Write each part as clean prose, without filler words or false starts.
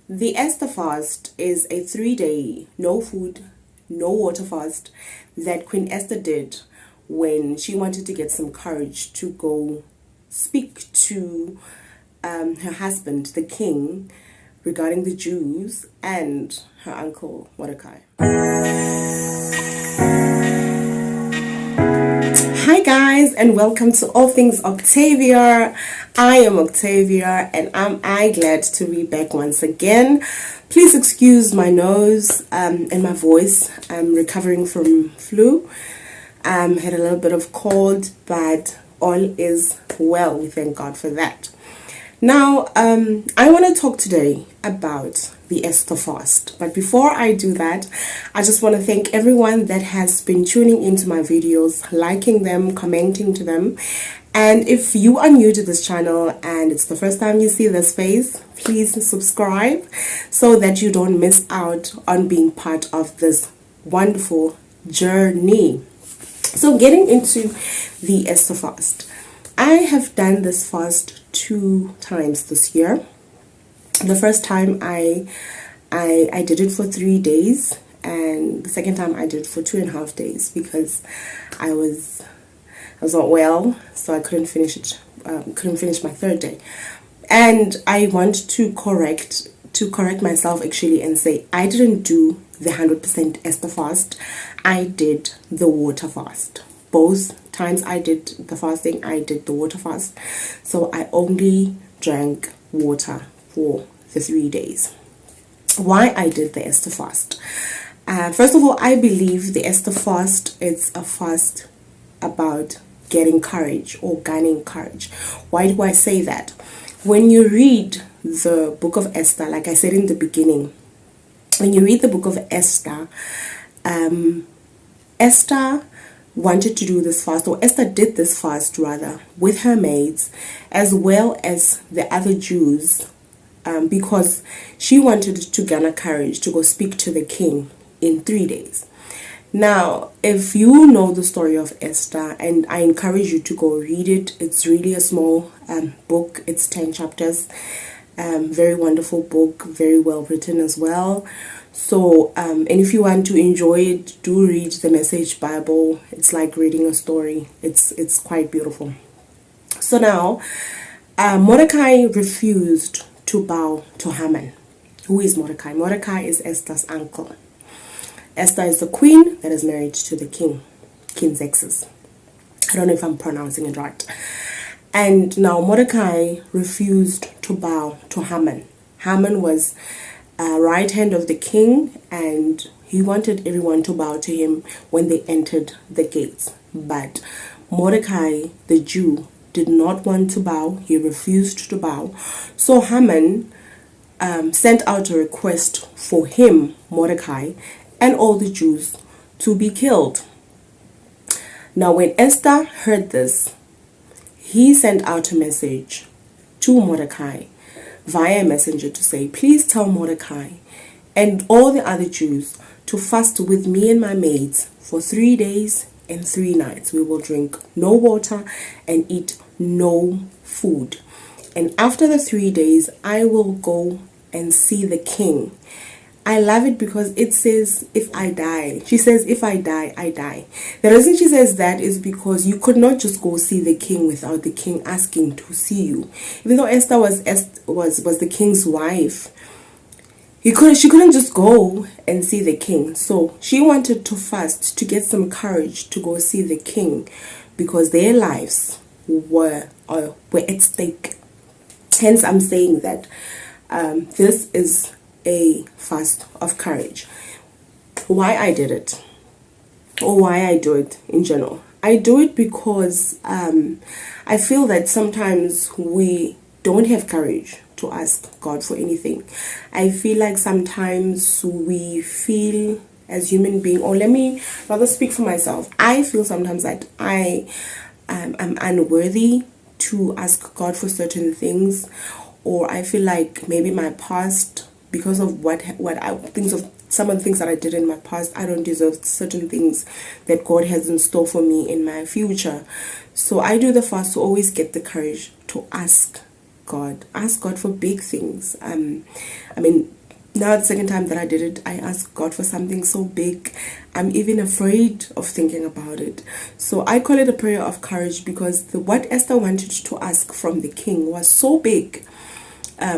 The Esther Fast is a 3-day, no food, no water fast that Queen Esther did when she wanted to get some courage to go speak to her husband, the king, regarding the Jews and her uncle Mordecai. Hi guys, and welcome to All Things Octavia. I am Octavia and I'm glad to be back once again. Please excuse my nose and my voice. I'm recovering from flu. Had a little bit of cold, but all is well. We thank God for that. Now, I want to talk today about the Esther Fast. But before I do that, I just want to thank everyone that has been tuning into my videos, liking them, commenting to them. And if you are new to this channel and it's the first time you see this face, please subscribe so that you don't miss out on being part of this wonderful journey. So getting into the Esther Fast. I have done this fast 2 times this year. The first time I did it for 3 days, and the second time I did it for 2.5 days because I was not well, so I couldn't finish it. Couldn't finish my 3rd day, and I want to correct myself actually and say I didn't do the 100% Esther fast. I did the water fast. Both times I did the fasting, I did the water fast. So I only drank water for the 3 days. Why I did the Esther fast? First of all, I believe the Esther fast is a fast about getting courage or gaining courage. Why do I say that? When you read the book of Esther, like I said in the beginning, when you read the book of Esther, Esther wanted to do this fast, or Esther did this fast rather, with her maids as well as the other Jews, because she wanted to garner courage to go speak to the king in 3 days. Now, if you know the story of Esther, and I encourage you to go read it, it's really a small book. It's 10 chapters. Very wonderful book, very well written as well. So, and if you want to enjoy it, do read the Message Bible. It's like reading a story. It's quite beautiful. So now, Mordecai refused to bow to Haman. Who is Mordecai? Mordecai is Esther's uncle. Esther is the queen that is married to the king, King Xerxes. I don't know if I'm pronouncing it right. And now Mordecai refused to bow to Haman. Haman was right hand of the king, and he wanted everyone to bow to him when they entered the gates. But Mordecai, the Jew, did not want to bow. He refused to bow. So Haman sent out a request for him, Mordecai, and all the Jews to be killed. Now when Esther heard this, he sent out a message to Mordecai via a messenger to say, please tell Mordecai and all the other Jews to fast with me and my maids for 3 days and 3 nights. We will drink no water and eat no food. And after the 3 days, I will go and see the king. I love it because it says, if I die. She says, if I die, I die. The reason she says that is because you could not just go see the king without the king asking to see you. Even though Esther was the king's wife, she couldn't just go and see the king. So she wanted to fast to get some courage to go see the king because their lives were at stake. Hence, I'm saying that this is a fast of courage. Why I did it, or why I do it in general. I do it because I feel that sometimes we don't have courage to ask God for anything. I feel like sometimes we feel as human beings, or let me rather speak for myself, I feel sometimes that I am unworthy to ask God for certain things, or I feel like maybe my past, because of some of the things that I did in my past, I don't deserve certain things that God has in store for me in my future. So I do the fast to always get the courage to ask God. Ask God for big things. I mean, now the second time that I did it, I asked God for something so big, I'm even afraid of thinking about it. So I call it a prayer of courage, because what Esther wanted to ask from the king was so big,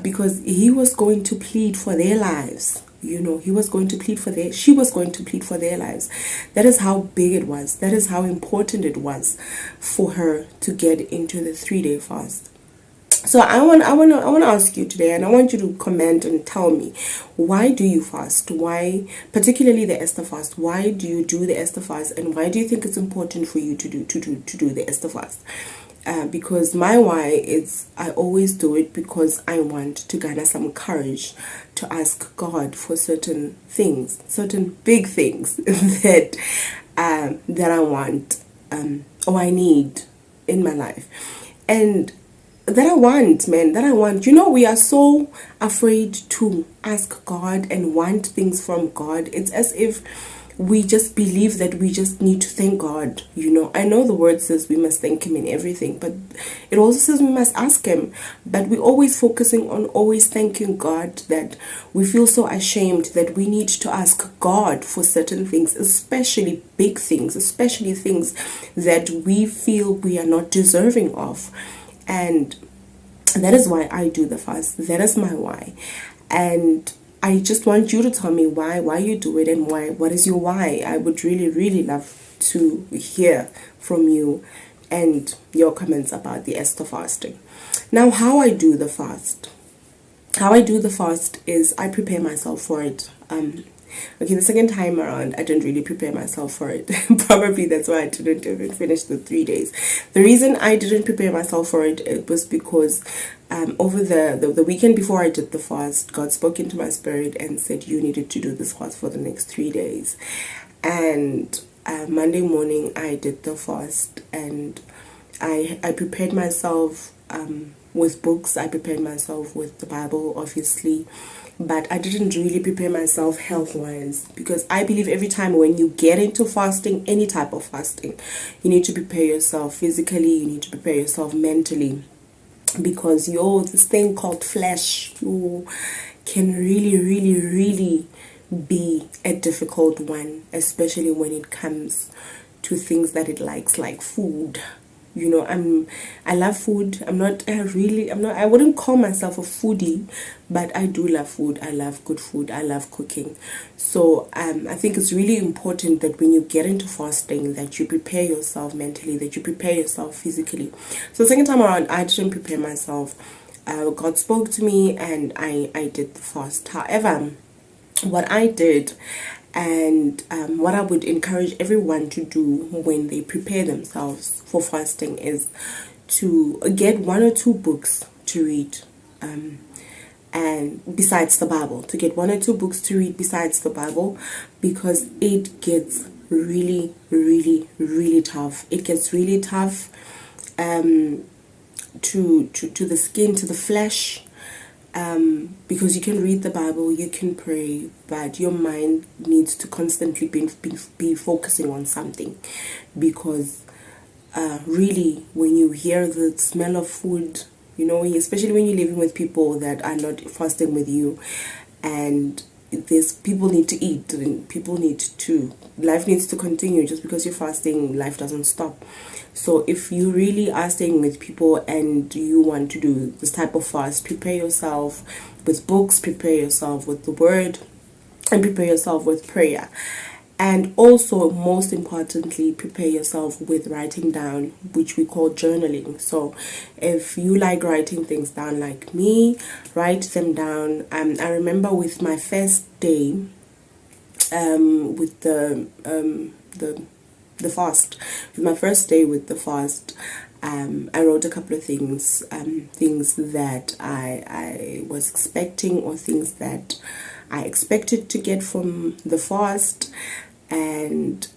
because he was going to plead for their lives. He was going to plead for she was going to plead for their lives. That is how big it was. That is how important it was for her to get into the 3-day fast. So I want to ask you today, and I want you to comment and tell me, why do you fast? Why, particularly the Esther fast? Why do you do the Esther fast, and why do you think it's important for you to do the Esther fast? Because my why is, I always do it because I want to garner some courage to ask God for certain things, certain big things that I want or I need in my life, and that I want, man, that I want. We are so afraid to ask God and want things from God. It's as if we just believe that we just need to thank God. I know the word says we must thank Him in everything, but it also says we must ask Him. But we're always focusing on always thanking God, that we feel so ashamed that we need to ask God for certain things, especially big things, especially things that we feel we are not deserving of. And that is why I do the fast. That is my why. And I just want you to tell me why you do it, and what is your why. I would really, really love to hear from you and your comments about the Esther fasting. Now, how I do the fast. How I do the fast is I prepare myself for it. Okay, the second time around, I didn't really prepare myself for it. Probably that's why I didn't even finish the 3 days. The reason I didn't prepare myself for it was because over the weekend before I did the fast, God spoke into my spirit and said, you needed to do this fast for the next 3 days. And Monday morning, I did the fast, and I prepared myself with books. I prepared myself with the Bible, obviously. But I didn't really prepare myself health-wise, because I believe every time when you get into fasting, any type of fasting, you need to prepare yourself physically, you need to prepare yourself mentally, because this thing called flesh can really, really, really be a difficult one, especially when it comes to things that it likes, like food. I love food. I wouldn't call myself a foodie, but I do love food. I love good food. I love cooking. So I think it's really important that when you get into fasting, that you prepare yourself mentally, that you prepare yourself physically. So the second time around, I didn't prepare myself. God spoke to me, and I did the fast. However, what I did, and what I would encourage everyone to do when they prepare themselves for fasting, is to get 1 or 2 books to read, and besides the Bible, to get 1 or 2 books to read besides the Bible, because it gets really, really, really tough. It gets really tough to the skin, to the flesh. Because you can read the Bible, you can pray, but your mind needs to constantly be focusing on something, because really, when you hear the smell of food, especially when you're living with people that are not fasting with you, and people need to eat, and life needs to continue. Just because you're fasting, life doesn't stop. So if you really are staying with people and you want to do this type of fast, prepare yourself with books, prepare yourself with the word, and prepare yourself with prayer. And also, most importantly, prepare yourself with writing down, which we call journaling. So if you like writing things down like me, write them down. I remember with my first day, with the fast, with my first day with the fast, I wrote a couple of things that I was expecting, or things that I expected to get from the fast, and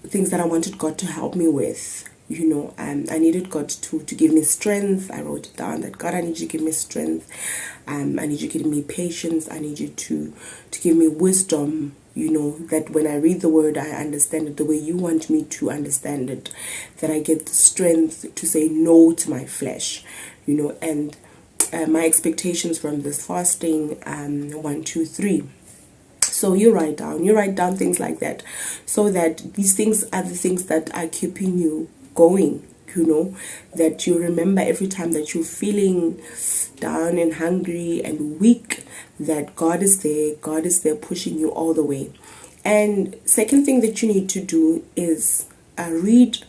things that I wanted God to help me with. I needed God to give me strength. I wrote it down that, God, I need you to give me strength. I need you to give me patience. I need you to give me wisdom. That when I read the word, I understand it the way you want me to understand it. That I get the strength to say no to my flesh. and my expectations from this fasting, 1, 2, 3. So you write down things like that, so that these things are the things that are keeping you going, that you remember every time that you're feeling down and hungry and weak, that God is there pushing you all the way. And second thing that you need to do is read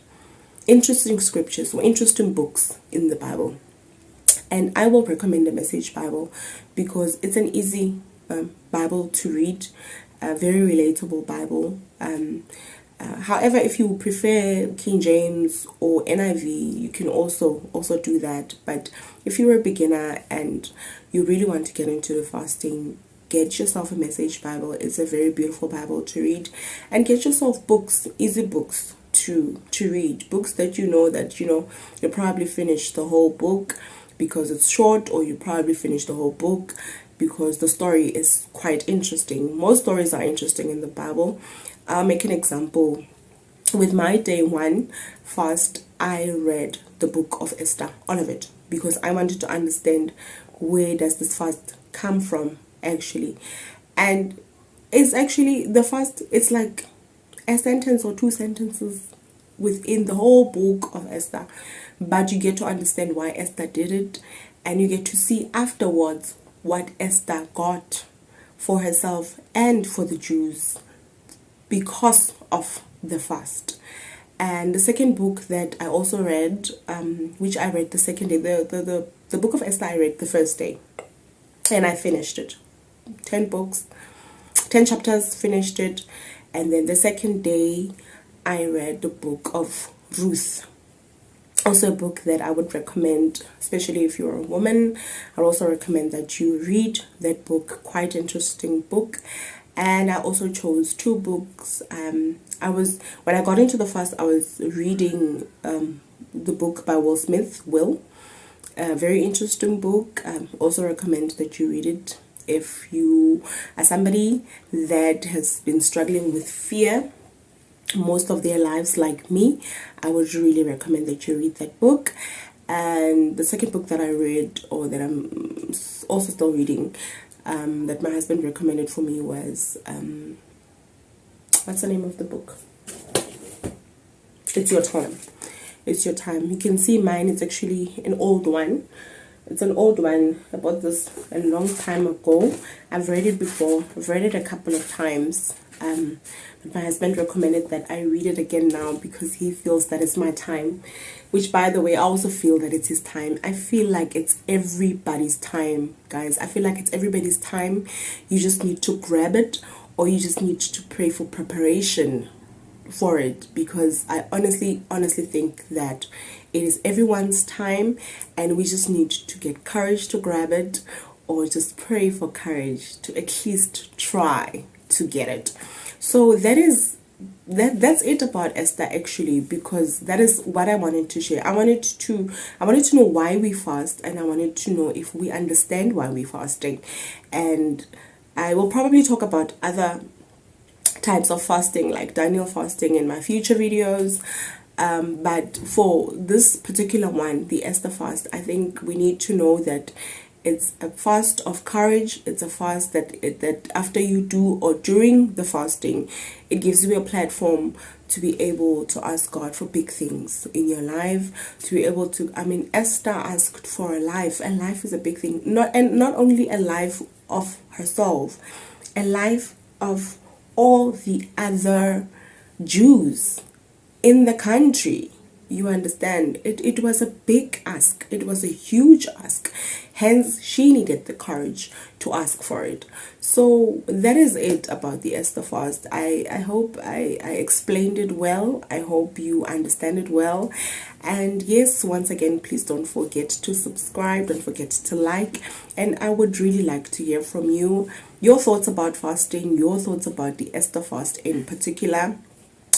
interesting scriptures or interesting books in the Bible. And I will recommend the Message Bible because it's an easy Bible to read, a very relatable Bible. However, if you prefer King James or NIV, you can also do that. But if you're a beginner and you really want to get into the fasting, get yourself a Message Bible. It's a very beautiful Bible to read. And get yourself books, easy books to read. Books that you'll probably finish the whole book because it's short, or you probably finish the whole book because the story is quite interesting. Most stories are interesting in the Bible. I'll make an example. With my day 1 fast, I read the book of Esther, all of it, because I wanted to understand where does this fast come from, actually. And it's actually, the fast, it's like a sentence or 2 sentences within the whole book of Esther, but you get to understand why Esther did it, and you get to see afterwards what Esther got for herself and for the Jews because of the fast. And the second book that I also read, which I read the second day, the book of Esther I read the first day, and I finished it. 10 chapters, finished it. And then the second day I read the book of Ruth. Also a book that I would recommend, especially if you're a woman. I also recommend that you read that book, quite interesting book. And I also chose 2 books. When I got into the fast, I was reading the book by Will Smith, a very interesting book. Also recommend that you read it if you are somebody that has been struggling with fear most of their lives, like me. I would really recommend that you read that book. And the second book that I read, or that I'm also still reading, that my husband recommended for me was what's the name of the book? It's Your Time. It's Your Time. You can see mine. It's actually an old one. It's an old one. I bought this a long time ago. I've read it before. I've read it a couple of times. But my husband recommended that I read it again now because he feels that it's my time. Which, by the way, I also feel that it's his time. I feel like it's everybody's time, guys. I feel like it's everybody's time. You just need to grab it, or you just need to pray for preparation for it, because I honestly think that it is everyone's time, and we just need to get courage to grab it, or just pray for courage to at least try to get it. So that's it about Esther, actually, because that is what I wanted to share. I wanted to know why we fast, and I wanted to know if we understand why we're fasting. And I will probably talk about other types of fasting, like Daniel fasting, in my future videos. But for this particular one, the Esther fast, I think we need to know that it's a fast of courage. It's a fast that after you do, or during the fasting, it gives you a platform to be able to ask God for big things in your life, to be able to, Esther asked for a life, and life is a big thing. Not only a life of herself, a life of all the other Jews in the country. You understand? It was a big ask. It was a huge ask. Hence, she needed the courage to ask for it. So that is it about the Esther fast. I hope I explained it well. I hope you understand it well. And yes, once again, please don't forget to subscribe. Don't forget to like. And I would really like to hear from you. Your thoughts about fasting. Your thoughts about the Esther fast in particular.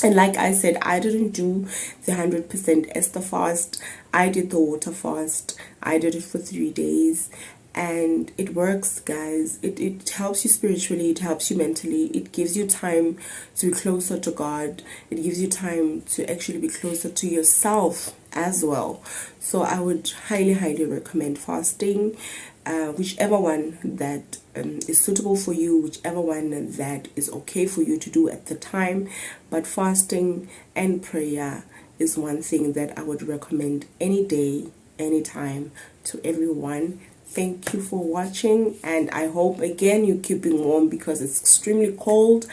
And like I said, I didn't do the 100% Esther fast. I did the water fast. I did it for 3 days. And it works, guys. It helps you spiritually. It helps you mentally. It gives you time to be closer to God. It gives you time to actually be closer to yourself as well. So I would highly recommend fasting, whichever one that is suitable for you, whichever one that is okay for you to do at the time. But fasting and prayer is one thing that I would recommend any day, anytime, to everyone. Thank you for watching, and I hope again you're keeping warm because it's extremely cold.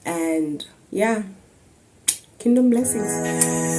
And yeah, kingdom blessings.